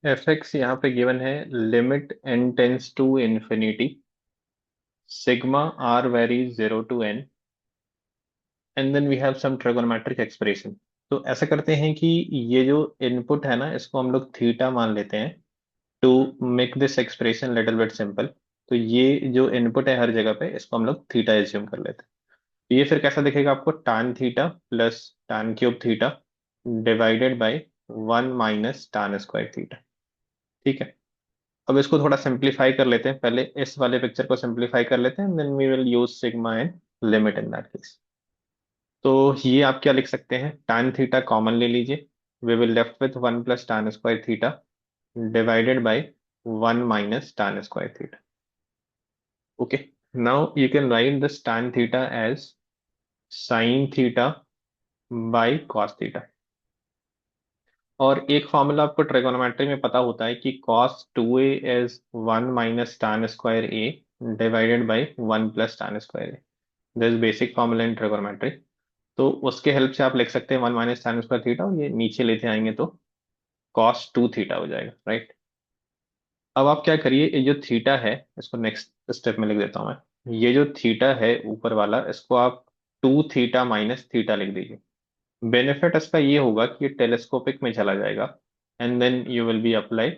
F x यहाँ पे given है, limit n tends to infinity, sigma r varies 0 to n, and then we have some trigonometric expression. तो ऐसा करते हैं कि ये जो इनपुट है ना, इसको हम लोग थीटा मान लेते हैं to make this expression little bit simple. तो ये जो इनपुट है हर जगह पे, इसको हम लोग थीटा एज्यूम कर लेते हैं। तो ये फिर कैसा दिखेगा आपको, tan theta plus tan cube theta divided by 1 - tan square theta. ठीक है। अब इसको थोड़ा सिंप्लीफाई कर लेते हैं, पहले इस वाले पिक्चर को सिंप्लीफाई कर लेते हैं, then we will use sigma and limit in that case. तो ये आप क्या लिख सकते हैं, tan थीटा कॉमन ले लीजिए, we will left with 1 + tan square theta divided by 1 - tan square theta. Okay, now you can write this tan theta as sin theta by cos theta. और एक फॉर्मूला आपको ट्रिगोनोमेट्री में पता होता है कि cos 2a is 1 - tan square a divided by 1 + tan square a। This basic formula in trigonometry. तो उसके हेल्प से आप लिख सकते हैं 1 - tan स्क्वायर थीटा, और ये नीचे लेते आएंगे तो cos 2 थीटा हो जाएगा, राइट। अब आप क्या करिए, ये जो थीटा है, इसको नेक्स्ट स्टेप में लिख देता हूं मैं। ये जो थीटा है ऊपर वाला, इसको आप 2 थीटा माइनस थीटा लिख दीजिए। बेनिफिट इसका ये होगा कि ये टेलीस्कोपिक में चला जाएगा, and then you will be apply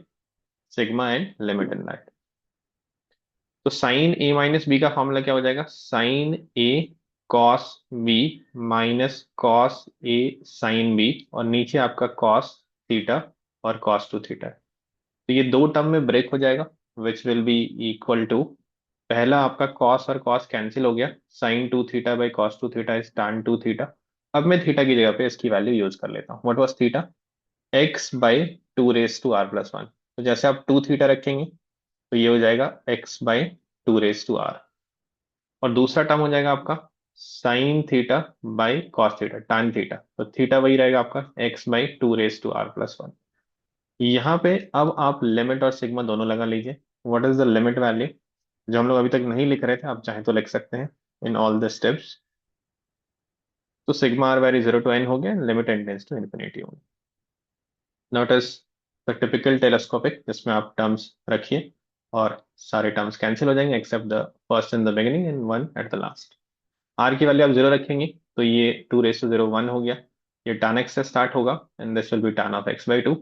sigma and limit in that. तो साइन ए माइनस बी का फॉर्मूला क्या हो जाएगा, sine A cos B minus cos A sine B, और नीचे आपका कॉस थीटा और cos 2 थीटा। तो ये दो टर्म में ब्रेक हो जाएगा, which will be equal to, पहला आपका cos और cos कैंसिल हो गया, sin 2 theta by cos 2 theta is tan 2 theta. अब मैं थीटा की जगह पे इसकी वैल्यू यूज कर लेता हूँ। What was theta, x/2 r+1। तो जैसे आप 2 थीटा रखेंगे, तो ये हो जाएगा x/2 r। और दूसरा टर्म हो जाएगा आपका sine theta by cos theta, tan theta. तो थीटा वही रहेगा आपका x/2 r+1। यहाँ पे अब आप लिमिट और सिग्मा दोनों लगा लीजिए। What is the limit value, जो हम लोग अभी तक नहीं लिख रहे थे, आप चाहें तो लिख सकते हैं इन ऑल द स्टेप्स। तो sigma r vary 0 to n हो गया, limit n tends to infinity हो गया। Not as the typical telescopic, जिसमें आप टर्म्स रखिए और सारे टर्म्स कैंसिल हो जाएंगे except the first in the beginning and one at the last. R की वैल्यू आप 0 रखेंगे, तो ये 2 raised to 0 1 हो गया। ये tan x से स्टार्ट होगा, and this will be tan of x/2,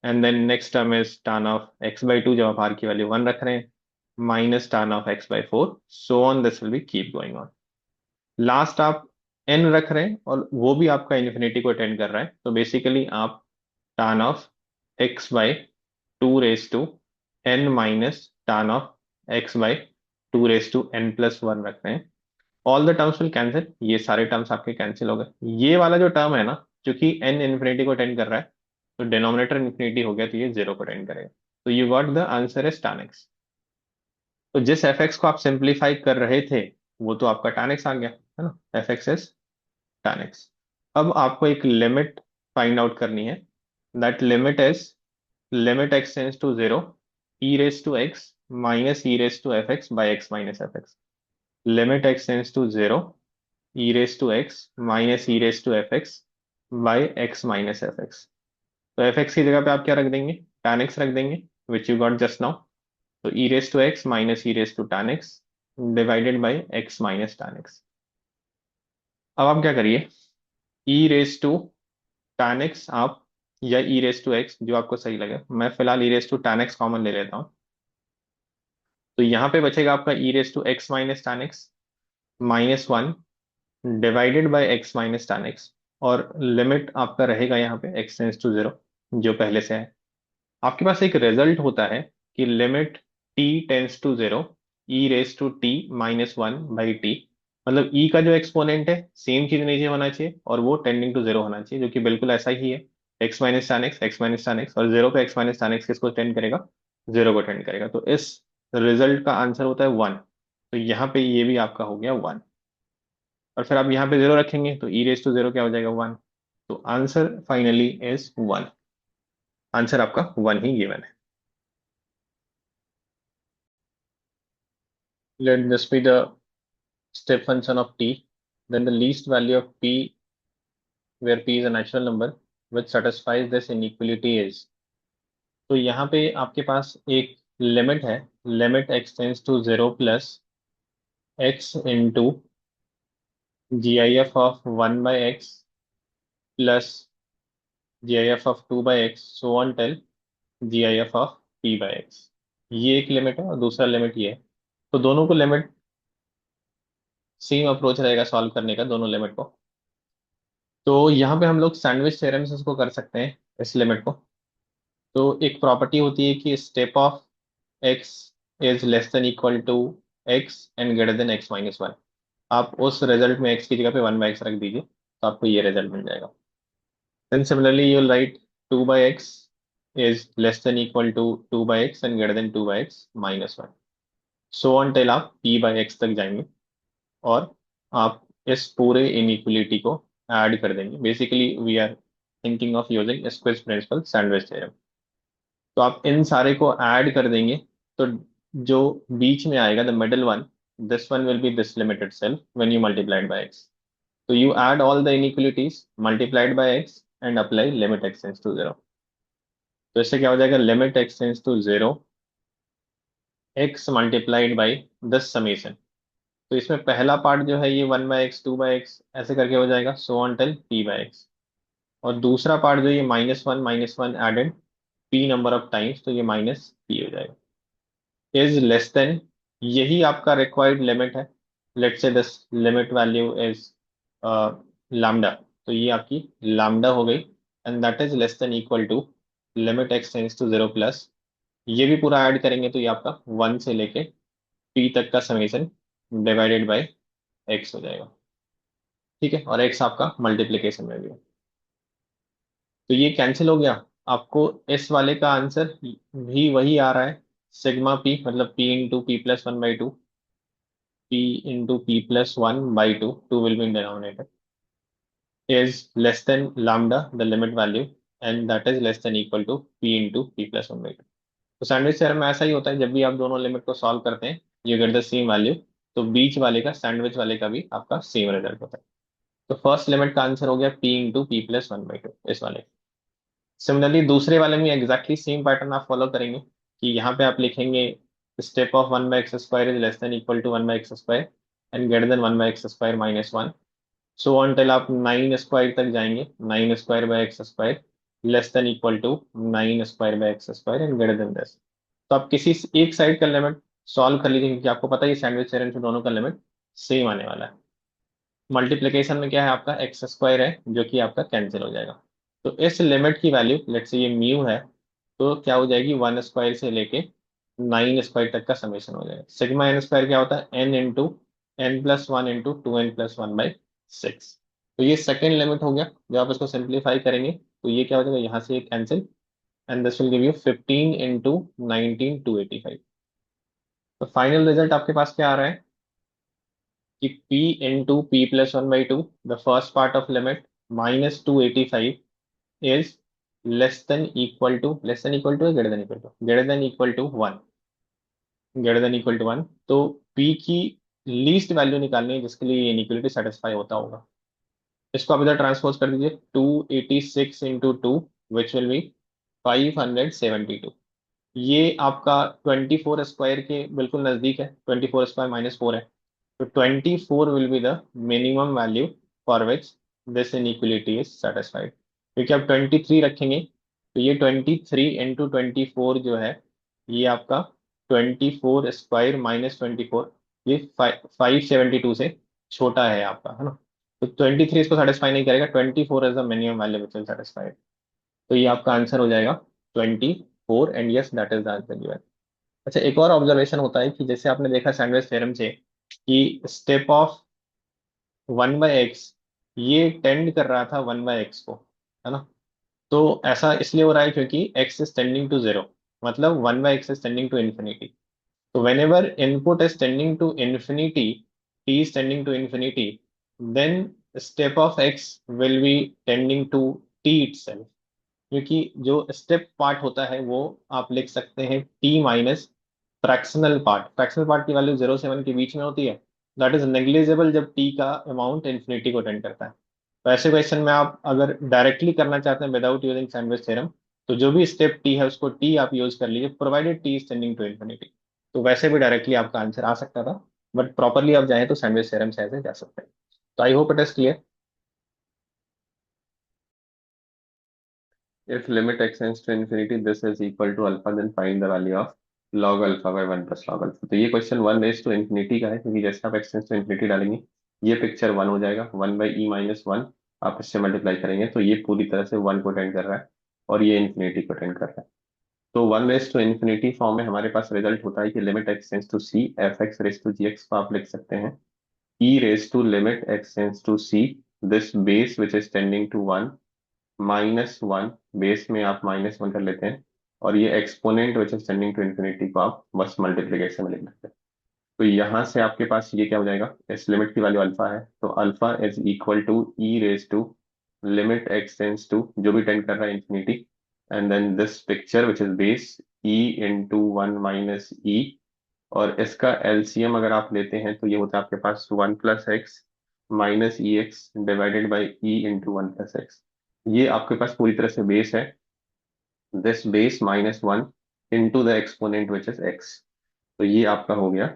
and then next term is tan of x/2 जब आप r की वैल्यू 1 रख रहे हैं, minus tan of x/4, so on this will be keep going on. Last आप n रख रहे हैं और वो भी आपका इन्फिनिटी को अटेंड कर रहा है, तो बेसिकली आप tan of x/2 raised to n minus tan of x/2 raised to n+1 रख रहे हैं। All the terms will cancel, ये सारे टर्म्स आपके कैंसिल हो गए। ये वाला जो टर्म है ना, क्योंकि n इन्फिनिटी को अटेंड कर रहा है, तो डिनोमिनेटर इन्फिनिटी हो गया, तो ये 0 को अटेंड करेगा। तो you got the answer is tan x। तो जिस एफ एक्स को आप सिंप्लीफाई कर रहे थे, वो तो आपका tan x आ गया, है ना, F x is tan x। अब आपको एक लिमिट फाइंड आउट करनी है। That limit is limit x tends to 0 e raise to x minus e raise to f x by x minus f x. Limit x tends to 0 e raise to x minus e raise to f x by x minus f x. तो f x की जगह पे आप क्या रख देंगे, tan x रख देंगे, which you got just now. तो e raise to x minus e raise to tan x divided by x minus tan x। अब आप क्या करिए, e raise to tan x आप, या e रेज टू x, जो आपको सही लगे। मैं फिलहाल e raise to tan x common ले लेता हूँ। तो यहाँ पे बचेगा आपका e raise to x minus tan x -1 divided by x minus tan x। और लिमिट आपका रहेगा यहाँ पे x टेंस टू 0, जो पहले से है। आपके पास एक रिजल्ट होता है कि limit t tends to 0 e raise to t -1/t। मतलब e का जो एक्सपोनेंट है, सेम चीज नीचे होना चाहिए, और वो टेंडिंग टू 0 होना चाहिए, जो कि बिल्कुल ऐसा ही है। x minus tan x, x minus tan x, और 0 पे x माइनस tan x किसको टेंड करेगा, 0 को टेंड करेगा। तो इस रिजल्ट का आंसर होता है 1। तो यहाँ पे ये भी आपका हो गया 1। और फिर आप यहाँ पे 0 रखेंगे, तो e रेज टू 0 क्या हो जाएगा, 1। तो आंसर फाइनली इज 1। आंसर आपका 1 ही गिवन है। Let this be the step function of t, then the least value of p, where p is a natural number, which satisfies this inequality is तो यहाँ पे आपके पास एक लिमिट है, limit x tends to zero plus x into G I F of one by x plus G I F of two by x so on till G I F of p by x. ये एक limit है और दूसरा limit ये है। तो दोनों को लिमिट, सेम अप्रोच रहेगा सॉल्व करने का दोनों लिमिट को। तो यहाँ पे हम लोग सैंडविच थ्योरम से इसको कर सकते हैं, इस लिमिट को। तो एक प्रॉपर्टी होती है कि step of x is less than equal to x and greater than x minus one. आप उस रिजल्ट में एक्स की जगह पे वन बाई एक्स रख दीजिए तो आपको ये रिजल्ट मिल जाएगा। Then similarly you will write two by x is less than equal to two by x and greater than two by x minus one, so on till आप p by x तक जाएंगे और आप इस पूरे inequality को add कर देंगे। Basically we are thinking of using squeeze principle, sandwich theorem. तो आप इन सारे को ऐड कर देंगे तो जो बीच में आएगा, the middle one, this one will be this limit itself when you multiplied by x. तो you add all the inequalities multiplied by x and apply limit x tends to zero. तो इससे क्या हो जाएगा, limit x tends to zero x multiplied by this summation. तो इसमें पहला part जो है ये one by x two by x ऐसे करके हो जाएगा so on till P by x. और दूसरा पार्ट जो ये minus one added p number of times, तो ये माइनस पी हो जाएगा। इज लेस देन, यही आपका रिक्वायर्ड लिमिट है। Let's say this limit value is lambda, तो ये आपकी लैम्डा हो गई and that is less than equal to limit x tends to zero plus, ये भी पूरा ऐड करेंगे तो ये आपका वन से लेके पी तक का समेशन डिवाइडेड बाय एक्स हो जाएगा। ठीक है, और एक्स आपका मल्टीप्लीकेशन में भी है। तो ये कैंसिल हो गया। आपको इस वाले का आंसर भी वही आ रहा है, सिग्मा पी मतलब p into p plus one by two, p into p plus one by two, two will be in denominator, is less than lambda the limit value and that is less than equal to p into p plus one by to. तो sandwich theorem में ऐसा ही होता है, जब भी आप दोनों limit को सॉल्व करते हैं you get the same value. तो बीच वाले का, सैंडविच वाले का भी आपका सेम रिजल्ट होता है। तो फर्स्ट लिमिट का आंसर हो गया p into p plus one by two इस वाले। सिमिलरली दूसरे वाले में एग्जैक्टली सेम पैटर्न आप फॉलो करेंगे कि यहाँ पे आप लिखेंगे step of one by x square is less than equal to one by x square and greater than one by x square minus one, so on till आप nine square तक जाएंगे, nine square by x square less than equal to nine square by x square and greater then this. तो आप किसी एक side का limit solve कर लीजिए क्योंकि आपको पता है सैंडविच थ्योरम से दोनों का लिमिट सेम आने वाला है। मल्टीप्लिकेशन में क्या है, आपका एक्स स्क्वायर है जो कि आपका कैंसिल हो जाएगा। तो इस लिमिट की वैल्यू, लेट्स से ये म्यू है, तो क्या हो जाएगी, वन स्क्वायर से लेके नाइन स्क्वायर तक का समेशन हो जाएगा। सिग्मा एन स्क्वायर क्या होता है, n into n plus one into two n plus one by six. तो ये सेकेंड लिमिट हो गया। जब आप इसको सिंप्लीफाई करेंगे तो ये क्या हो जाएगा, यहाँ से cancel and this will give you fifteen into nineteen two eighty five. तो फाइनल रिजल्ट आपके पास क्या आ रहा है कि p into p plus one by two, the first part of limit minus two eighty five is less than equal to greater than equal to, greater than equal to one, greater than equal to one. तो p की least value निकालनी है जिसके लिए ये inequality satisfy होता होगा। इसको आप इधर ट्रांसपोज कर दीजिए, two eighty six into two which will be five hundred seventy two. ये आपका ट्वेंटी फोर स्क्वायर के बिल्कुल नजदीक है, twenty four square minus four है। तो 24 will be the minimum value for which this inequality is satisfied। क्योंकि आप 23 रखेंगे तो ये 23 इंटू ट्वेंटी फोर जो है ये आपका 24 स्क्वायर माइनस 24, ये 572 से छोटा है आपका, है ना। तो 23 इसको सेटिस्फाई नहीं करेगा, 24 is the minimum value which will satisfied. तो ये आपका आंसर हो जाएगा 24 and yes that is the answer given. अच्छा, एक और ऑब्जर्वेशन होता है कि जैसे आपने देखा सैंडविच थ्योरम से कि step of one by x ये टेंड कर रहा था वन बाय एक्स को, है ना। तो ऐसा इसलिए हो रहा है क्योंकि x is tending to zero, मतलब one by x is tending to infinity. तो whenever input is tending to infinity, t is tending to infinity, then step of x will be tending to t itself. क्योंकि जो step part होता है वो आप लिख सकते हैं T minus fractional part. Fractional part की वैल्यू जीरो से वन के बीच में होती है, दैट इज नेग्लिजिबल जब टी का अमाउंट इन्फिनिटी को टेंड करता है। तो ऐसे क्वेश्चन में आप अगर डायरेक्टली करना चाहते हैं विदाउट यूजिंग सैंडविच थ्योरम, तो जो भी स्टेप टी है उसको टी आप यूज कर लीजिए, provided t is tending to infinity. तो वैसे भी डायरेक्टली आपका आंसर आ सकता था, बट प्रॉपरली आप जाएं तो सैंडविच थ्योरम से ऐसे जा सकते हैं। तो I hope it is clear. If limit extends to infinity, this is equal to alpha, then find the value of log alpha by 1 plus log alpha। तो ये क्वेश्चन 1 रेज टू इन्फिनिटी का है, क्योंकि जैसे आप एक्सटेंस टू इन्फिनिटी डालेंगे ये picture 1 हो जाएगा, 1/e-1 आप इससे मल्टीप्लाई करेंगे तो ये पूरी तरह से 1 को टेंड कर रहा है और ये इन्फिनिटी को टेंड कर रहा है। तो 1 रेज टू इन्फिनिटी फॉर्म में हमारे पास रिजल्ट होता है कि limit x tends to c f x raise to g x को आप लिख सकते हैं e raise to limit x tends to c this base which is tending to 1 -1, base में आप -1 कर लेते हैं और ये exponent which is tending to infinity को आप बस मल्टीप्लिकेशन में लिख लेते हैं। तो यहां से आपके पास ये क्या हो जाएगा, इस लिमिट की वैल्यू अल्फा है तो alpha is equal to e raise to limit x tends to जो भी टेंड कर रहा है infinity, and then this picture which is base e into 1 - e, और इसका एलसीएम अगर आप लेते हैं तो ये होता है आपके पास 1 + x - e x divided by E into 1 + x। ये आपके पास पूरी तरह से बेस है, this base -1 into the exponent which is x। तो ये आपका हो गया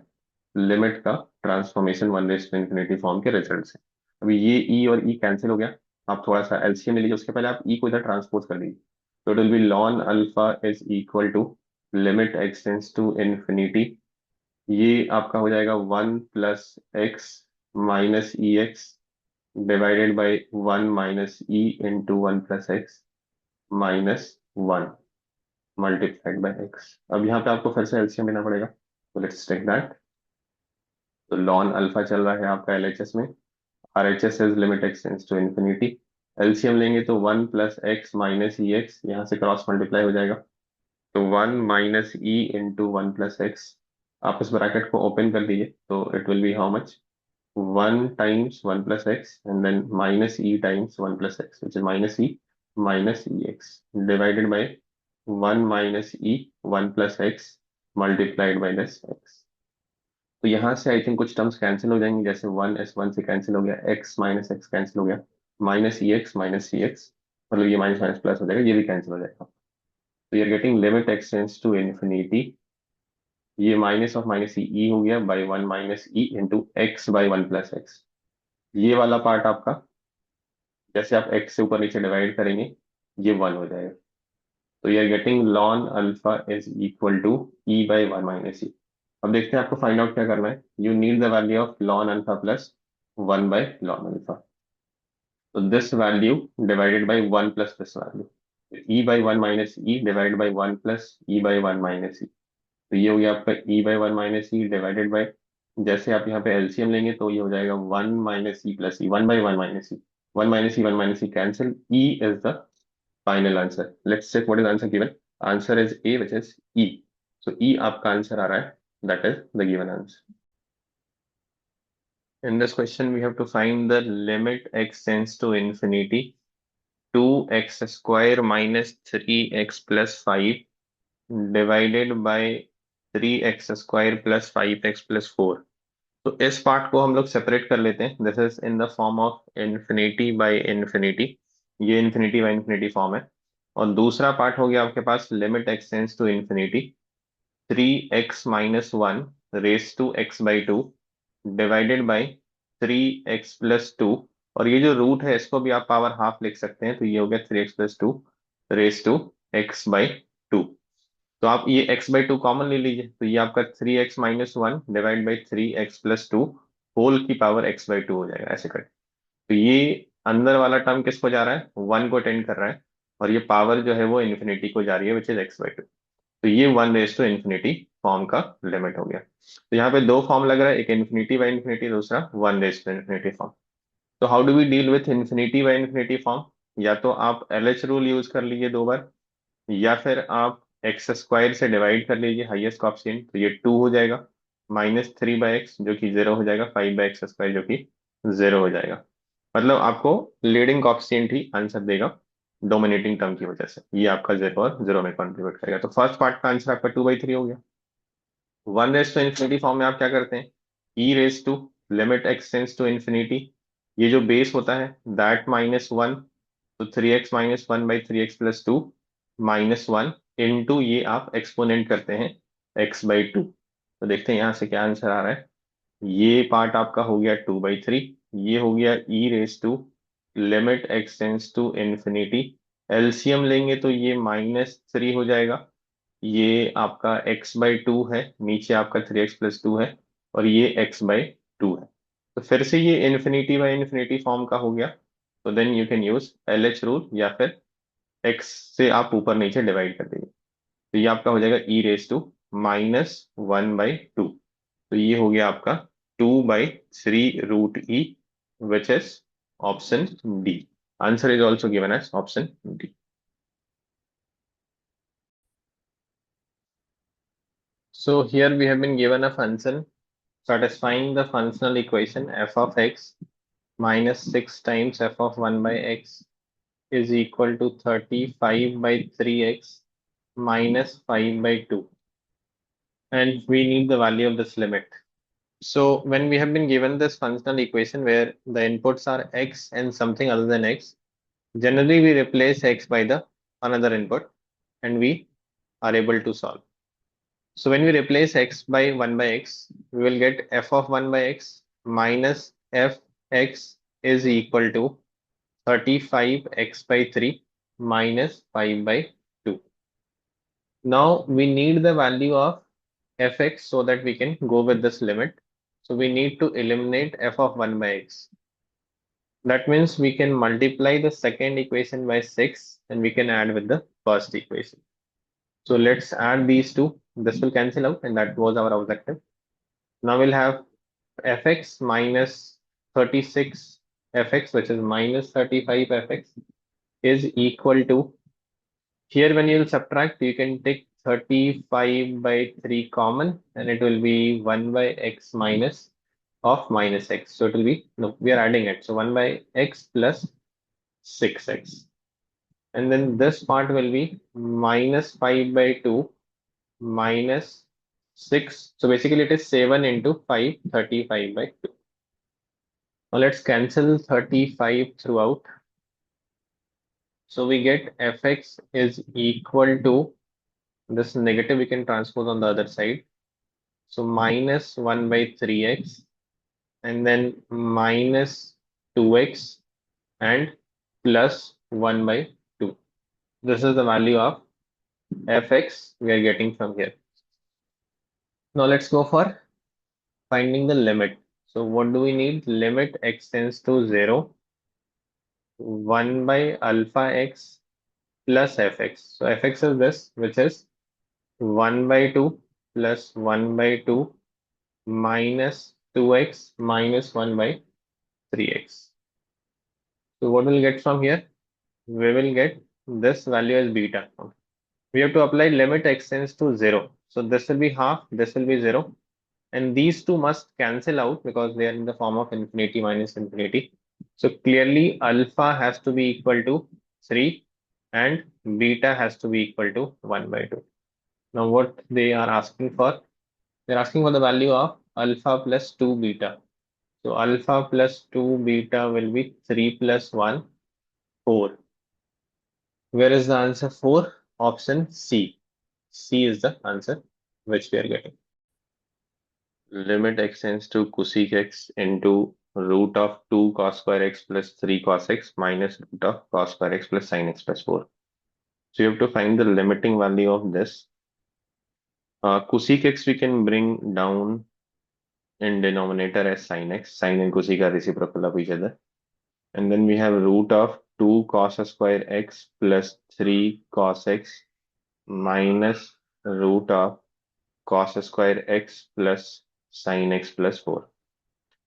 लिमिट का transformation 1 raise to infinity form के रिजल्ट से। अभी ये e और e कैंसिल हो गया, आप थोड़ा सा एलसीएम ले लीजिए, उसके पहले आप e को इधर ट्रांसपोज कर लीजिए। तो it will be ln alpha is equal to limit x tends to infinity, ये आपका हो जाएगा 1 + x - e x divided by 1 - e into 1 + x -1 multiplied by x। अब यहाँ पे आपको फिर से एलसीएम लेना पड़ेगा, तो लेट्स टेक दैट। तो लॉन अल्फा चल रहा है आपका एलएचएस में, RHS is limit x tends to infinity. LCM लेंगे तो 1 + x - e x यहाँ से क्रॉस मल्टीप्लाई हो जाएगा, तो 1 - e इंटू 1 + x। आप इस ब्रैकेट को ओपन कर लीजिए तो it will B how much, 1 × 1 + x and then -e × 1 + x which is -e - e x divided by 1 - e 1 + x multiplied by this x। तो यहाँ से आई थिंक कुछ टर्म्स कैंसिल हो जाएंगे, जैसे 1 s 1 से कैंसिल हो गया, x - x कैंसिल हो गया, -e x -c x, मतलब ये माइनस माइनस प्लस हो जाएगा, ये भी कैंसिल हो जाएगा। तो you're getting limit x tends to infinity, ये -(-e) हो गया by 1 - e into x/1 + x। ये वाला पार्ट आपका जैसे आप x से ऊपर नीचे डिवाइड करेंगे ये 1 हो जाएगा। तो you are getting ln alpha is equal to e/1 - e। अब देखते हैं आपको फाइंड आउट क्या करना है, you need the value of ln alpha plus 1/ln alpha. तो this value divided by 1 plus this value, e/1 - e divided by 1 plus e/1 - e। तो ये हो गया आपका e/1 - e डिवाइडेड बाई, जैसे आप यहाँ पे एलसीएम लेंगे तो ये हो जाएगा 1 - e + e, 1/1 - e। 1 - e 1 - e cancel, e is the final answer. Let's check what is answer given. Answer is A which is e. So e आपका आंसर आ रहा है, that is the given answer. In this question, we have to find the limit x tends to infinity, 2x² minus 3x plus 5 divided by 3x² plus 5x plus 4। तो इस part को हम लोग separate कर लेते हैं, this is in the form of infinity by infinity, ये infinity by infinity form है। और दूसरा पार्ट हो गया आपके पास limit x tends to infinity, 3x - 1 raise to x/2 divided by 3x + 2। और ये जो रूट है इसको भी आप पावर हाफ लिख सकते हैं, तो ये हो गया 3x + 2 रेस टू x/2। तो आप ये x/2 कॉमन ले लीजिए, तो ये आपका 3x - 1 divide by 3x + 2 whole की पावर x/2 हो जाएगा ऐसे करके। तो ये अंदर वाला टर्म किसको जा रहा है, 1 को टेंड कर रहा है, और ये पावर जो है वो इन्फिनिटी को जा रही है विच इज x/2। तो ये 1 रेज टू इन्फिनिटी फॉर्म का लिमिट हो गया। तो यहाँ पे दो फॉर्म लग रहा है, एक इन्फिनिटी बाई इन्फिनिटी, दूसरा 1 रेज टू इन्फिनिटी फॉर्म। तो how do we deal with infinity by infinity form, या तो आप LH रूल यूज कर लीजिए 2 बार, या फिर आप x² से डिवाइड कर लीजिए हाईएस्ट कॉफ्सिएंट, तो ये 2 हो जाएगा, -3/x जो कि 0 हो जाएगा, 5/x² जो कि 0 हो जाएगा। मतलब आपको लीडिंग कॉफ्सिएंट ही आंसर देगा डोमिनेटिंग टर्म की वजह से, ये आपका 0 और 0 में कंट्रीब्यूट करेगा। तो फर्स्ट पार्ट का आंसर आपका 2/3 हो गया। 1 रेज टू इन्फिनिटी फॉर्म में आप क्या करते हैं, e raise to limit x tends to infinity, ये जो बेस होता है दैट -1, तो 3x - 1/3x + 2 -1 इंटू ये आप एक्सपोनेंट करते हैं x/2। तो देखते हैं यहाँ से क्या आंसर आ रहा है। ये पार्ट आपका हो गया 2/3, ये हो गया e⁻, limit x tends to infinity. LCM लेंगे तो ये -3 हो जाएगा। ये आपका x/2 है, नीचे आपका 3x+2 है, और ये x/2 है। तो फिर से ये इन्फिनिटी बाय इन्फिनिटी फॉर्म का हो गया। तो then you can use LH rule, या फिर x से आप ऊपर नीचे डिवाइड कर देंगे। तो ये आपका हो जाएगा e⁻⁻1/2। तो ये हो गया आपका 2/3√e, which is option D. Answer is also given as option D. So here we have been given a function satisfying the functional equation f of x minus 6 times f of 1 by x is equal to 35 by 3x minus 5 by 2. And we need the value of this limit. So when we have been given this functional equation where the inputs are x and something other than x, generally we replace x by the another input and we are able to solve. So when we replace x by 1 by x, we will get f of 1 by x minus fx is equal to 35x by 3 minus 5 by 2. Now we need the value of fx so that we can go with this limit. So we need to eliminate f of 1 by x. That means we can multiply the second equation by 6 and we can add with the first equation. So let's add these two. This will cancel out and that was our objective. Now we'll have fx minus 36 fx, which is minus 35 fx, is equal to, here when you'll subtract, you can take 35 by 3 common and it will be 1 by x minus of minus x. So it will be, no, we are adding it. So 1 by x plus 6x. And then this part will be minus 5 by 2 minus 6. So basically it is 7 into 5, 35 by 2. Now let's cancel 35 throughout. So we get fx is equal to, this negative we can transpose on the other side. So minus 1 by 3x and then minus 2x and plus 1 by 2. This is the value of fx we are getting from here. Now let's go for finding the limit. So what do we need? Limit x tends to 0, 1 by alpha x plus fx. So fx is this, which is 1 by 2 plus 1 by 2 minus 2x minus 1 by 3x. So what we'll get from here? We will get this value as beta. We have to apply limit x tends to 0. So this will be half, this will be 0. And these two must cancel out because they are in the form of infinity minus infinity. So clearly alpha has to be equal to 3 and beta has to be equal to 1 by 2. Now what they are asking for? They're asking for the value of alpha plus 2 beta. So alpha plus 2 beta will be 3 plus 1, 4. Where is the answer? 4? Option C. C is the answer which we are getting. Limit x tends to cosec x into root of 2 cos square x plus 3 cos x minus root of cos square x plus sin x plus 4. So you have to find the limiting value of this. Cosec x we can bring down in denominator as sin x. Sin and cosec are reciprocal of each other. And then we have root of 2 cos square x plus 3 cos x minus root of cos square x plus sin x plus 4.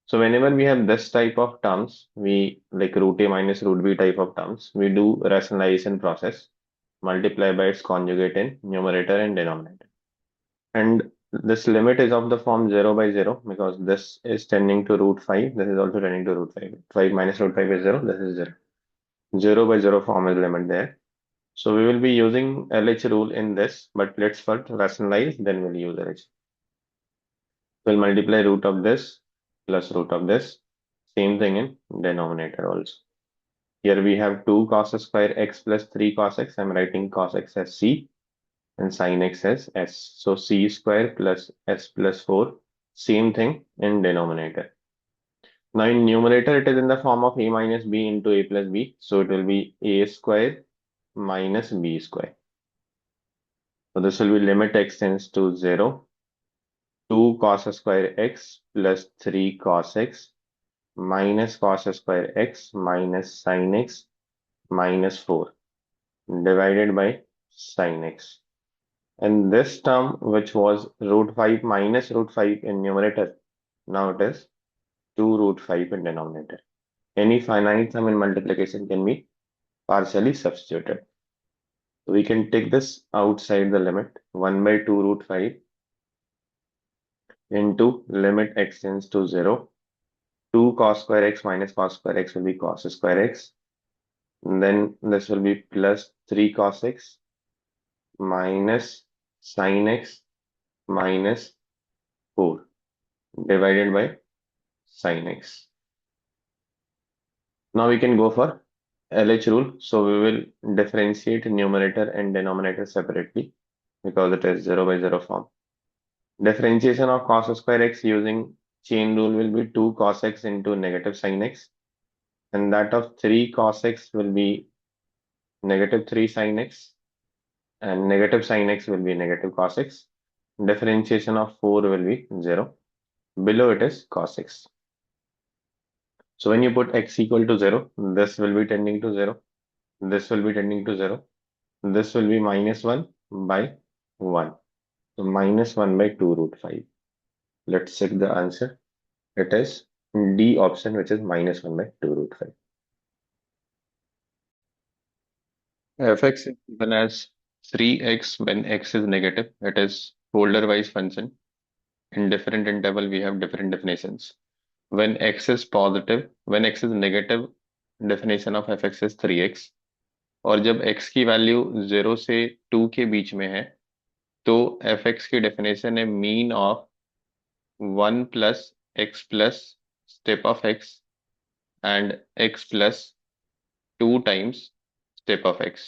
So whenever we have this type of terms, we like root a minus root b type of terms, we do rationalization process, multiply by its conjugate in numerator and denominator. And this limit is of the form 0 by 0 because this is tending to root 5, this is also tending to root 5. 5 minus root 5 is 0, this is 0. 0 by 0 form is limit there. So we will be using LH rule in this, but let's first rationalize, then we'll use LH. We'll multiply root of this plus root of this. Same thing in denominator also. Here we have 2 cos square x plus 3 cos x. I'm writing cos x as c and sin x as s. So c square plus s plus 4. Same thing in denominator. Now in numerator, it is in the form of a minus b into a plus b. So it will be a square minus b square. So this will be limit x tends to 0. 2 cos square x plus 3 cos x minus cos square x minus sin x minus 4 divided by sin x. And this term, which was root 5 minus root 5 in numerator, now it is 2 root 5 in denominator. Any finite sum in multiplication can be partially substituted. So we can take this outside the limit 1 by 2 root 5 into limit x tends to 0. 2 cos square x minus cos square x will be cos square x. And then this will be plus 3 cos x minus sin x minus 4 divided by sin x. Now we can go for LH rule. So we will differentiate numerator and denominator separately because it is 0 by 0 form. Differentiation of cos square x using chain rule will be 2 cos x into negative sin x, and that of 3 cos x will be negative 3 sin x, and negative sin x will be negative cos x. Differentiation of 4 will be 0. Below it is cos x. So when you put x equal to 0, this will be tending to 0. This will be tending to 0. This will be minus 1 by 1. So minus 1 by 2 root 5. Let's check the answer. It is D option, which is minus 1 by 2 root 5. fx is given as 3x when x is negative. It is folder-wise function. In different interval, we have different definitions. When x is positive, when x is negative, definition of fx is 3x. और जब x की value 0 से 2 के बीच में है तो fx की definition है mean of 1 plus x plus step of x and x plus 2 times step of x.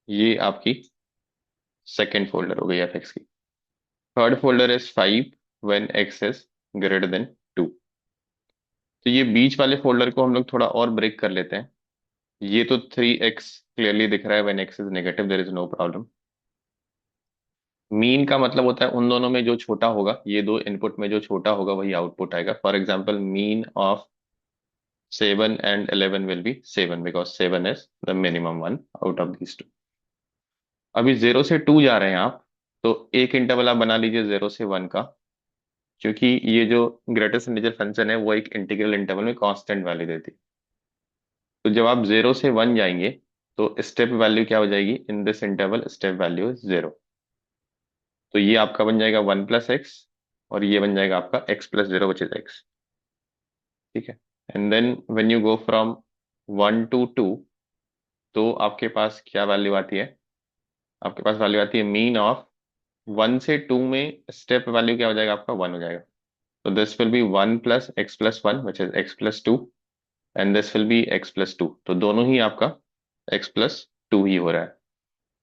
ये आपकी सेकेंड फोल्डर हो गई fx की. Third folder is 5 when x is greater then 2. तो ये बीच वाले फोल्डर को हम लोग थोड़ा और ब्रेक कर लेते हैं. ये तो 3x क्लियरली दिख रहा है when x is negative, there is no problem. Mean का मतलब होता है उन दोनों में जो छोटा होगा, ये दो इनपुट में जो छोटा होगा वही आउटपुट आएगा. For example mean of 7 and 11 will be 7 because 7 is the minimum one out of these two. अभी 0 से 2 जा रहे हैं आप, तो एक इंटरवल आप बना लीजिए 0 से 1 का, क्योंकि ये जो ग्रेटेस्ट इंटीजर फंक्शन है वो एक इंटीग्रल इंटरवल में कांस्टेंट वैल्यू देती है. तो जब आप 0 से 1 जाएंगे तो स्टेप वैल्यू क्या हो जाएगी in this interval, step value is 0. तो ये आपका बन जाएगा 1 प्लस एक्स और ये बन जाएगा आपका x plus 0 which is x. ठीक है. And then when you go from 1 to 2 तो आपके पास क्या वैल्यू आती है, आपके पास वैल्यू आती है मीन ऑफ 1 से 2 में स्टेप वैल्यू क्या हो जाएगा आपका 1 हो जाएगा. तो this will B 1 plus x plus 1 which is x plus 2 and this will be x plus 2. तो दोनों ही आपका x प्लस 2 ही हो रहा है.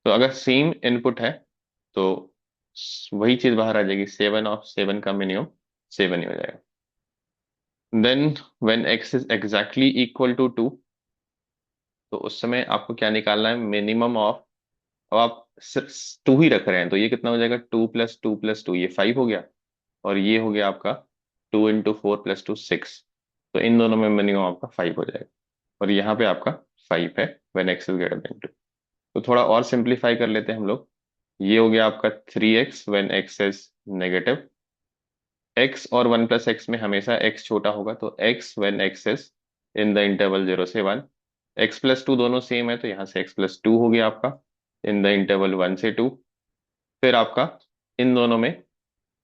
तो अगर सेम इनपुट है तो वही चीज बाहर आ जाएगी, 7 ऑफ 7 का मिनिमम 7 ही हो जाएगा. Then when x is exactly equal to 2 तो उस समय आपको क्या निकालना है, मिनिमम ऑफ. अब आप सिर्फ 2 ही रख रहे हैं तो ये कितना हो जाएगा 2 प्लस 2 प्लस 2, ये 5 हो गया. और ये हो गया आपका 2 इंटू 4 प्लस 2 6. तो इन दोनों में मिनिमम आपका 5 हो जाएगा और यहाँ पे आपका 5 है when x is greater then 2. तो थोड़ा और सिंप्लीफाई कर लेते हैं हम लोग. ये हो गया आपका 3x when x is negative. x और 1 प्लस एक्स में हमेशा x छोटा होगा तो x when x is in the interval 0 से 1. x प्लस 2 दोनों सेम है तो यहाँ से x प्लस 2 हो गया आपका इन द इंटरवल 1 से 2. फिर आपका इन दोनों में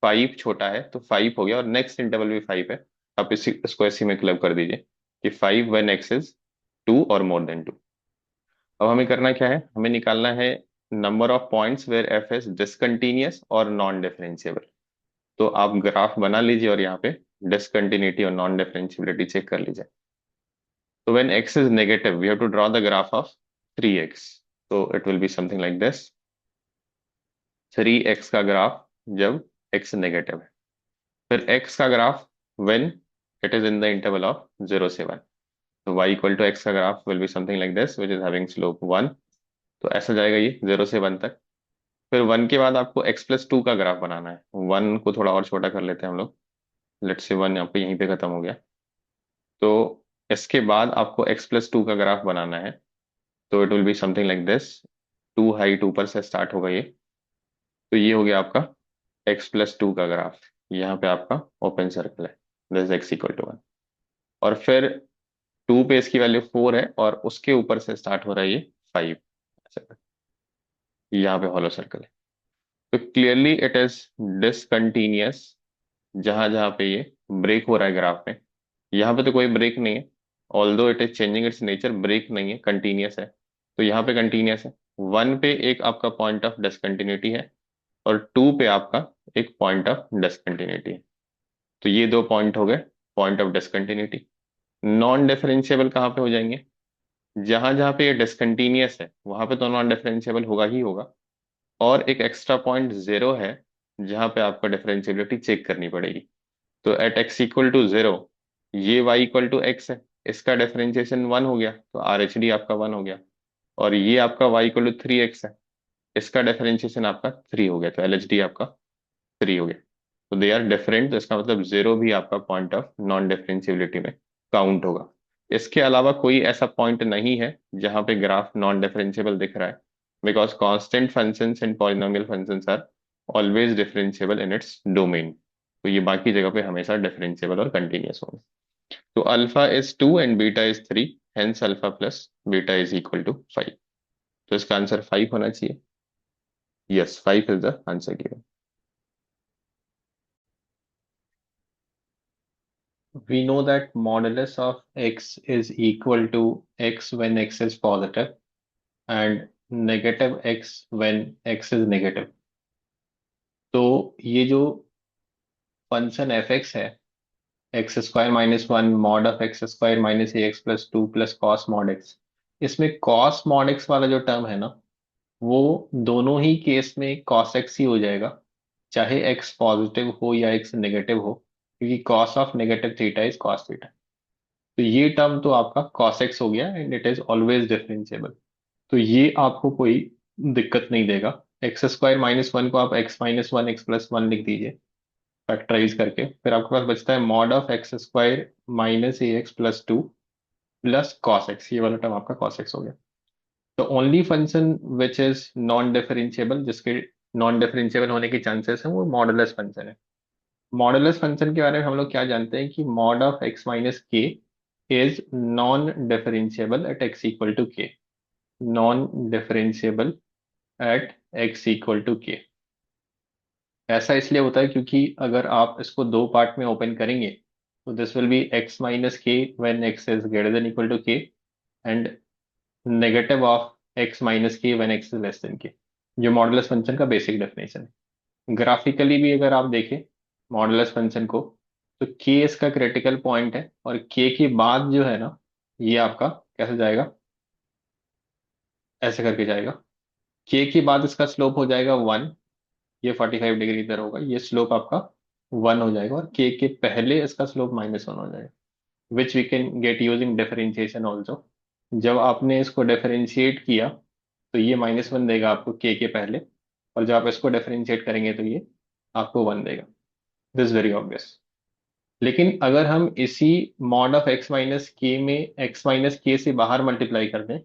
5 छोटा है तो 5 हो गया और नेक्स्ट इंटरवल भी 5 है. आप इसको इसी में क्लब कर दीजिए कि 5 व्हेन x इज 2 और मोर देन 2. अब हमें करना क्या है, हमें निकालना है number of points where f is discontinuous और नॉन डिफरेंशिएबल. तो आप ग्राफ बना लीजिए और यहाँ पे डिसकंटिन्यूटी और नॉन डिफरेंशिएबिलिटी चेक कर लीजिए. So when x is negative, we have to draw the graph of 3x. So it will be something like this. 3x का ग्राफ जब x नेगेटिव है, फिर x का graph when it is in the interval of 0 से 1. तो y equal to x का graph will be something like this which is having slope 1. तो ऐसा जाएगा ये 0 से 1 तक. फिर 1 के बाद आपको x प्लस 2 का ग्राफ बनाना है. 1 को थोड़ा और छोटा कर लेते हैं हम लोग. लेट्स से 1 यहाँ पे यहीं पे खत्म हो गया. तो इसके बाद आपको x प्लस 2 का ग्राफ बनाना है. तो it will be something like this. 2 height ऊपर से स्टार्ट होगा ये. तो ये हो गया आपका x प्लस 2 का ग्राफ. यहाँ पे आपका ओपन सर्कल है. This x equal to 1. और फिर 2 पे इसकी वैल्यू 4 है और उसके ऊपर से स्टार्ट हो रहा है ये 5. यहाँ पे हॉलो सर्कल है. तो क्लियरली इट इज डिसकंटिन्यूअस. जहां जहां पे ये ब्रेक हो रहा है ग्राफ में, यहाँ पे तो कोई ब्रेक नहीं है. Although it is changing its nature, break नहीं है, कंटिन्यूअस है. तो यहाँ पे कंटिन्यूअस है. 1 पे एक आपका पॉइंट ऑफ डिसकंटिन्यूटी है और 2 पे आपका एक पॉइंट ऑफ डिसकंटिन्यूटी है. तो ये दो पॉइंट हो गए point of discontinuity. Non differentiable कहाँ पे हो जाएंगे? जहां जहां पे ये डिसकंटिन्यूअस है वहां पे तो नॉन डिफरेंशिएबल होगा ही होगा. और एक एक्स्ट्रा पॉइंट 0 है जहां पे आपको डिफरेंशिएबिलिटी चेक करनी पड़ेगी. तो एट x इक्वल टू 0 ये y इक्वल टू x है. इसका डिफरेंशिएशन 1 हो गया तो आर एच डी आपका 1 हो गया. और ये आपका y इक्वल टू 3x है. इसका डिफरेंशिएशन आपका 3 हो गया तो एल एच डी आपका 3 हो गया. तो दे आर डिफरेंट. तो इसका मतलब 0 भी आपका पॉइंट ऑफ नॉन डिफरेंशिएबिलिटी में काउंट होगा. इसके अलावा कोई ऐसा पॉइंट नहीं है जहां पे ग्राफ नॉन डिफरेंशिएबल दिख रहा है. Because constant functions and polynomial functions are always differentiable in its domain. तो ये बाकी जगह पे हमेशा डिफरेंशिएबल और कंटिन्यूअस होंगे. तो alpha is 2 and beta is 3. Hence alpha plus beta is equal to 5. तो इसका आंसर 5 होना चाहिए. Yes, 5 is the answer given. We know that modulus of x is equal to x when x is positive and negative x when x is negative. तो ये जो function F x है, x square minus one mod of x square minus A x plus two plus cos mod x, इसमें cos mod x वाला जो term है ना, वो दोनों ही केस में कॉस एक्स ही हो जाएगा, चाहे एक्स पॉजिटिव हो या एक्स नेगेटिव हो, क्योंकि cos of negative theta is cos theta. तो ये टर्म तो आपका cos x हो गया and it is always differentiable. तो ये आपको कोई दिक्कत नहीं देगा. एक्स स्क्वायर माइनस वन को आप x minus one x plus one लिख दीजिए फैक्टराइज करके. फिर आपके पास बचता है mod of x square minus A x plus two plus cos x. ये वाला टर्म आपका cos x हो गया. तो only function which is non differentiable, जिसके नॉन डिफरेंशिएबल होने के चांसेस हैं, वो मॉडुलस फंक्शन है. मॉडुलस फंक्शन के बारे में हम लोग क्या जानते हैं कि मॉड ऑफ एक्स माइनस के is non-differentiable at x equal to k. Non-differentiable at x equal to k. ऐसा इसलिए होता है क्योंकि अगर आप इसको दो पार्ट में ओपन करेंगे तो this will be x minus k when x is greater than equal to k and negative of x minus k when x is less than k. जो मॉडुलस फंक्शन का बेसिक डेफिनेशन है. Graphically भी अगर आप देखें modulus function को, तो k इसका क्रिटिकल पॉइंट है और k के बाद जो है ना, ये आपका कैसे जाएगा, ऐसे करके जाएगा. k के बाद इसका स्लोप हो जाएगा 1. ये 45 डिग्री इधर होगा, ये स्लोप आपका 1 हो जाएगा. और k के पहले इसका स्लोप -1 हो जाएगा, which we can get using differentiation also. जब आपने इसको डिफरेंशिएट किया तो ये -1 देगा आपको k के पहले, और जब आप इसको डिफरेंशिएट करेंगे तो ये आपको 1 देगा. This very obvious. लेकिन अगर हम इसी मॉड ऑफ एक्स माइनस के में एक्स माइनस के से बाहर मल्टीप्लाई कर दें,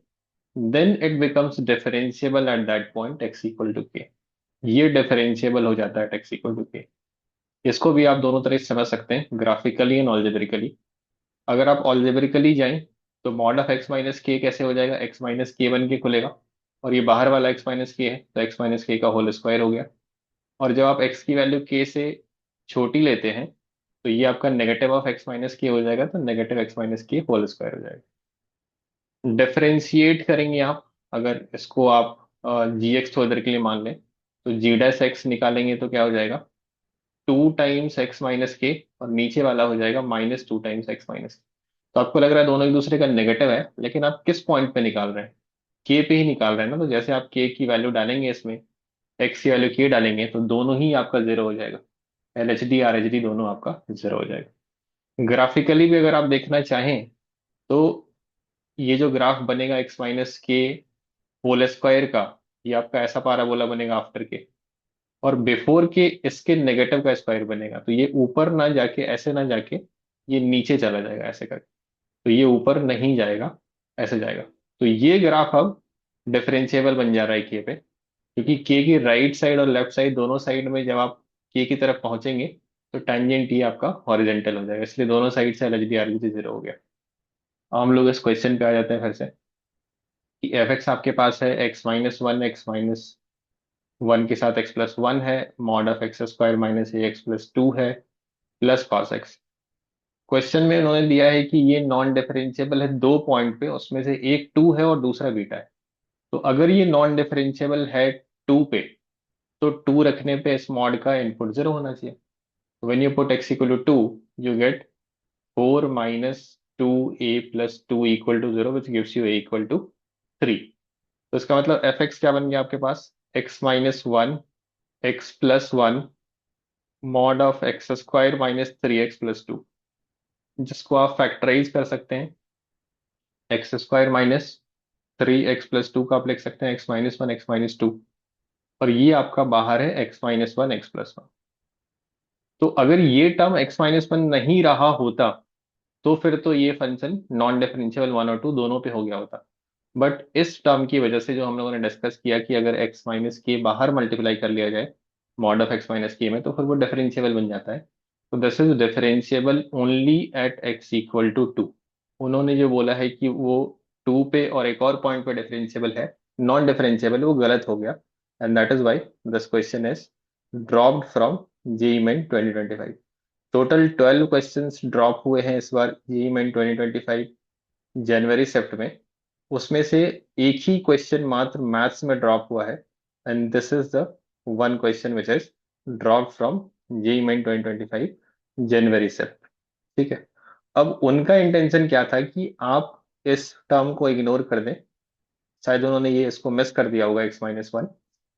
then it becomes differentiable at that point x equal to k. ये डिफरेंशिएबल हो जाता है एक्स इक्वल टू के. इसको भी आप दोनों तरह से समझ सकते हैं, ग्राफिकली एंड ऑल्जेब्रिकली. अगर आप ऑल्जेब्रिकली जाएं तो मॉड ऑफ एक्स माइनस के कैसे हो जाएगा, एक्स माइनस के बन के खुलेगा, और ये बाहर वाला एक्स माइनस के है तो एक्स माइनस के का होल स्क्वायर हो गया. और जब आप एक्स की वैल्यू के से छोटी लेते हैं तो ये आपका नेगेटिव ऑफ एक्स माइनस के हो जाएगा, तो नेगेटिव एक्स माइनस के होल स्क्वायर हो जाएगा. डिफरेंशिएट करेंगे आप, अगर इसको आप जी एक्स थोड़ी देर के लिए मान लें, तो जी डैश एक्स निकालेंगे तो क्या हो जाएगा, 2 टाइम्स एक्स माइनस के, और नीचे वाला हो जाएगा -2 टाइम्स एक्स माइनस. तो आपको लग रहा है दोनों एक दूसरे का नेगेटिव है, लेकिन आप किस पॉइंट पे निकाल रहे हैं? के पे ही निकाल रहे हैं ना। तो जैसे आप के की वैल्यू डालेंगे इसमें, एक्स की वैल्यू के डालेंगे, तो दोनों ही आपका जीरो हो जाएगा। L H D R H D दोनों आपका जीरो हो जाएगा। ग्राफिकली भी अगर आप देखना चाहें तो ये जो ग्राफ बनेगा एक्स माइनस के होल स्क्वायर का, ये आपका ऐसा पाराबोला बनेगा आफ्टर के। और बिफोर के इसके नेगेटिव का स्क्वायर बनेगा, तो ये ऊपर ना जाके, ऐसे ना जाके, ये नीचे चला जाएगा ऐसे करके। तो ये ऊपर नहीं जाएगा, ऐसे जाएगा। तो ये ग्राफ अब डिफरेंशिएबल बन जा रहा है के पे, क्योंकि के की राइट साइड और लेफ्ट साइड दोनों साइड में जब आप के की तरफ पहुंचेंगे तो टेंजेंट ये आपका हॉरिजेंटल हो जाएगा, इसलिए दोनों साइड से L H D R H D zero हो गया। अब हम लोग इस क्वेश्चन पे आ जाते हैं फिर से, कि एफ एक्स आपके पास है x minus one, x minus one के साथ एक्स प्लस वन है, mod of x square minus A x plus to है, प्लस कॉस एक्स। क्वेश्चन में उन्होंने दिया है कि ये नॉन डिफरेंशिएबल है दो पॉइंट पे, उसमें से एक टू है और दूसरा बीटा है। तो अगर ये नॉन डिफरेंशिएबल है टू पे, तो टू रखने पे इस मॉड का इनपुट जीरो होना चाहिए। When you put x equal to two, you get four minus two a plus two equal to zero, which gives you a equal to three. तो इसका मतलब एफ एक्स क्या बन गया आपके पास, x minus one, x plus one, mod of x square minus three x plus two, जिसको आप फैक्टराइज कर सकते हैं। X square minus three x plus two का आप लिख सकते हैं x minus one, x minus two. और ये आपका बाहर है x minus one, x plus one. तो अगर ये टर्म एक्स माइनस वन नहीं रहा होता, तो फिर तो ये फंक्शन नॉन डिफरेंशिएबल वन और टू दोनों पे हो गया होता। बट इस टर्म की वजह से, जो हम लोगों ने डिस्कस किया कि अगर एक्स माइनस के बाहर मल्टीप्लाई कर लिया जाए मॉड ऑफ एक्स माइनस के में, तो फिर वो डिफरेंशिएबल बन जाता है। तो this is differentiable only at x equal to two. उन्होंने जो बोला है कि वो टू पे और एक और पॉइंट पे डिफरेंशिएबल है, नॉन डिफरेंशिएबल, वो गलत हो गया। And that is why this question is dropped from JEE main 2025। Total 12 questions drop हुए हैं इस बार जेईई मेन 2025 जनवरी शिफ्ट में। उसमें से एक ही क्वेश्चन मात्र मैथ्स में ड्रॉप हुआ है, and this is the one question which is drop from JEE main 2025 January shift. ठीक है। अब उनका इंटेंशन क्या था कि आप इस टर्म को इग्नोर कर दें। शायद उन्होंने ये इसको मिस कर दिया होगा एक्स माइनस वन,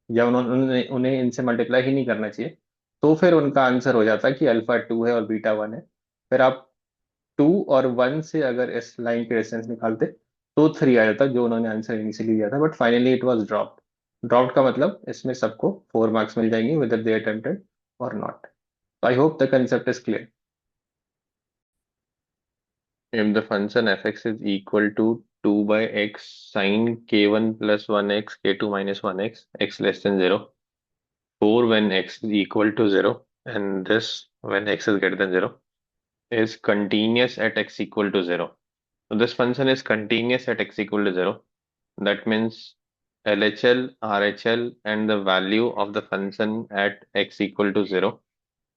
या उन्होंने उन्हें इनसे मल्टीप्लाई ही नहीं करना चाहिए। तो फिर उनका आंसर हो जाता कि अल्फा टू है और बीटा वन है। फिर आप टू और वन से अगर इस लाइन की डिस्टेंस निकालते तो थ्री आ जाता, जो उन्होंने आंसर इनिशियली दिया था। But finally it was dropped. Dropped का मतलब इसमें सबको फोर मार्क्स मिल जाएंगे वेदर दे अटेम्प्टेड और not. I hope the concept is clear. If the function fx is equal to 2 by x sine k1 plus 1x k2 minus 1x x less than 0, 4 when x is equal to 0, and this when x is greater than 0, is continuous at x equal to 0. So this function is continuous at x equal to 0. That means LHL, RHL, and the value of the function at x equal to 0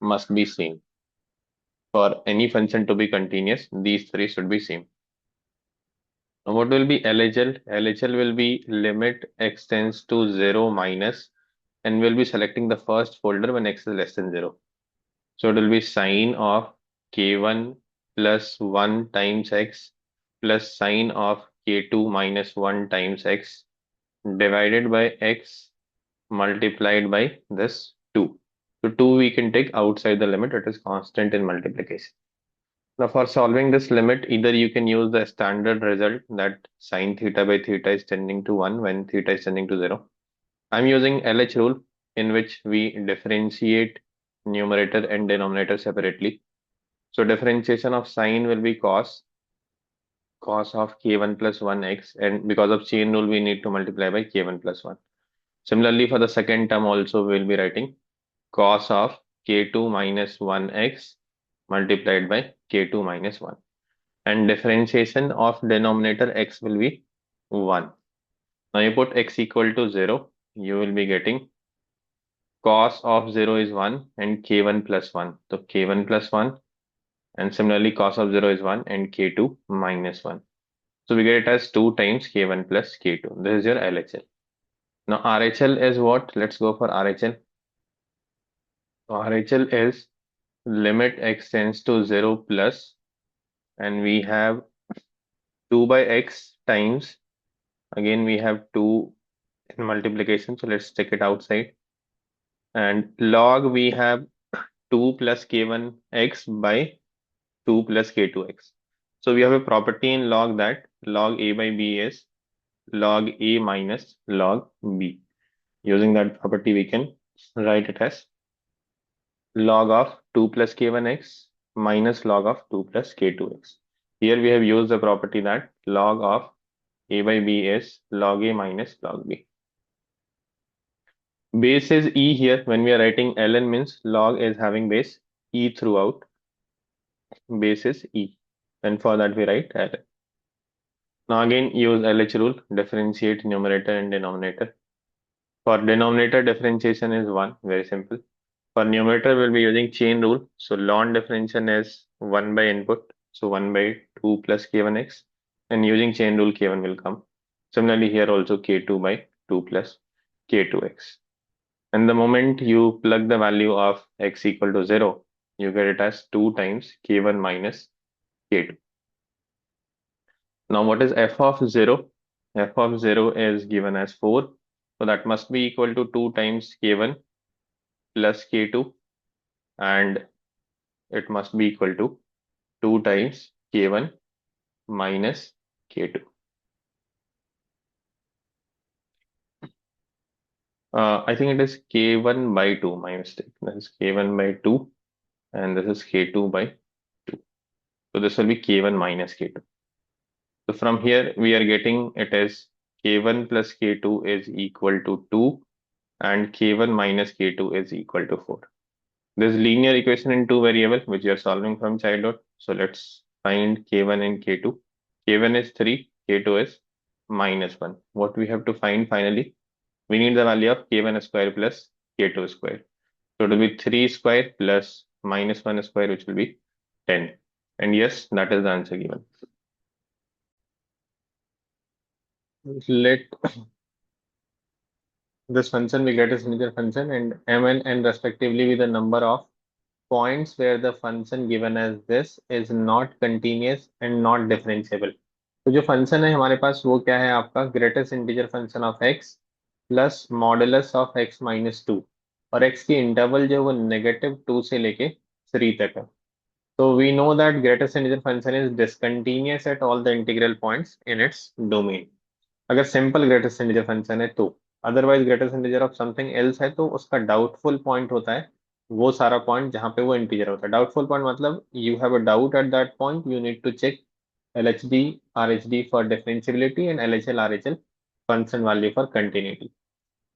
must be same. For any function to be continuous, these three should be same. Now what will be LHL? LHL will be limit x tends to 0 minus, and we'll be selecting the first folder when x is less than 0. So it will be sine of k1 plus 1 times x plus sine of k2 minus 1 times x divided by x multiplied by this 2. So 2 we can take outside the limit, it is constant in multiplication. Now, for solving this limit, either you can use the standard result that sine theta by theta is tending to 1 when theta is tending to 0. I'm using LH rule, in which we differentiate numerator and denominator separately. So differentiation of sine will be cos of k1 plus 1x, and because of chain rule, we need to multiply by k1 plus 1. Similarly, for the second term also, we will be writing cos of k2 minus 1x multiplied by k2 minus 1. And differentiation of denominator x will be 1. Now you put x equal to 0, you will be getting cos of 0 is 1 and k1 plus 1. So k1 plus 1, and similarly cos of 0 is 1 and k2 minus 1. So we get it as 2 times k1 plus k2. This is your LHL. Now RHL is what? Let's go for RHL. So RHL is limit x tends to 0 plus, and we have 2 by x times, again we have 2 in multiplication, so let's take it outside, and log we have 2 plus k1x by 2 plus k2x. So we have a property in log that log a by b is log a minus log b. Using that property, we can write it as log of 2 plus k1x minus log of 2 plus k2x. Here we have used the property that log of a by b is log a minus log b. Base is e here. When we are writing ln means log is having base e throughout. Base is e. And for that we write ln. Now again use LH rule, differentiate numerator and denominator. For denominator, differentiation is 1, very simple. For numerator, we'll be using chain rule. So ln differentiation is 1 by input. So 1 by 2 plus k1x. And using chain rule, k1 will come. Similarly, here also k2 by 2 plus k2x. And the moment you plug the value of x equal to 0, you get it as 2 times k1 minus k2. Now, what is f of 0? F of 0 is given as 4. So that must be equal to 2 times k1 plus k2, and it must be equal to 2 times k1 minus k2. I think it is k1 by 2, my mistake. This is k1 by 2, and this is k2 by 2. So this will be k1 minus k2. So from here, we are getting it as k1 plus k2 is equal to 2, and k1 minus k2 is equal to 4. This linear equation in two variable which you are solving from childhood. So let's find k1 and k2. K1 is 3, k2 is minus 1. What we have to find finally? We need the value of k1 square plus k2 square. So it will be 3 square plus minus 1 square, which will be 10. And yes, that is the answer given. Let this function be greatest integer function, and m and n respectively be the number of points where the function given as this is not continuous and not differentiable. तो जो function है हमारे पास वो क्या है आपका greatest integer function of x plus modulus of x minus 2, और x की इंटरवल जो है वो -2 से लेके 3 तक है. तो we know that greatest integer function is discontinuous at all the integral points in its domain. अगर सिंपल ग्रेटेस्ट इंटीजर फंक्शन है तो, otherwise greatest integer of something else है तो उसका डाउटफुल पॉइंट होता है वो सारा पॉइंट जहां पे वो इंटीजर होता है. डाउटफुल पॉइंट मतलब you have a doubt at that point, you need to check LHD RHD for differentiability and LHL RHL function value for continuity.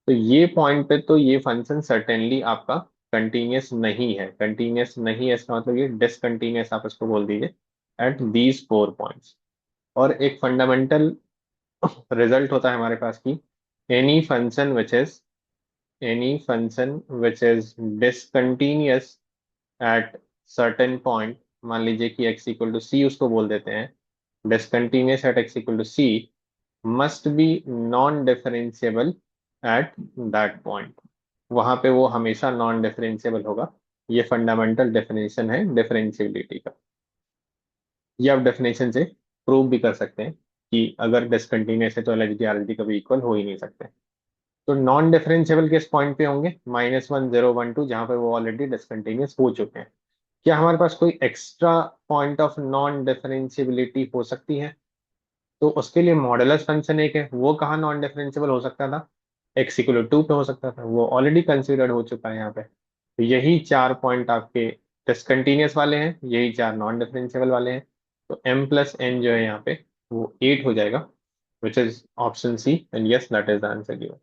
तो ये पॉइंट पे तो ये फंक्शन सर्टेनली आपका कंटिन्यूस नहीं है. कंटिन्यूस नहीं है इसका मतलब ये डिसकंटिन्यूस आप इसको बोल दीजिए एट दीज 4 पॉइंट्स. और एक फंडामेंटल रिजल्ट होता है हमारे पास की any function which is discontinuous at certain point, मान लीजिए कि x इक्वल टू सी उसको बोल देते हैं, discontinuous at x equal to c must be non differentiable at that point. वहां पे वो हमेशा नॉन डिफरेंशिएबल होगा. ये फंडामेंटल डेफिनेशन है डिफरेंशिएबिलिटी का. ये आप डेफिनेशन से प्रूव भी कर सकते हैं कि अगर डिसकंटिन्यूअस है तो एलएचडी आरएचडी कभी इक्वल हो ही नहीं सकते. तो नॉन डिफरेंशिएबल किस पॉइंट पे होंगे? -1 0 1 2, जहां पे वो ऑलरेडी डिसकंटिन्यूअस हो चुके हैं. क्या हमारे पास कोई extra point of non differentiability हो सकती है? तो उसके लिए मॉडुलस फंक्शन एक है, वो कहाँ नॉन डिफरेंशिएबल हो सकता था? x इक्वल टू 2 पे हो सकता था, वो ऑलरेडी कंसिडर्ड हो चुका है यहाँ पे. तो यही 4 पॉइंट आपके डिसकंटिन्यूअस वाले हैं, यही 4 नॉन डिफरेंशिएबल वाले हैं. तो m प्लस n जो है यहाँ पे वो 8 हो जाएगा, which is option c, and yes that is the answer given.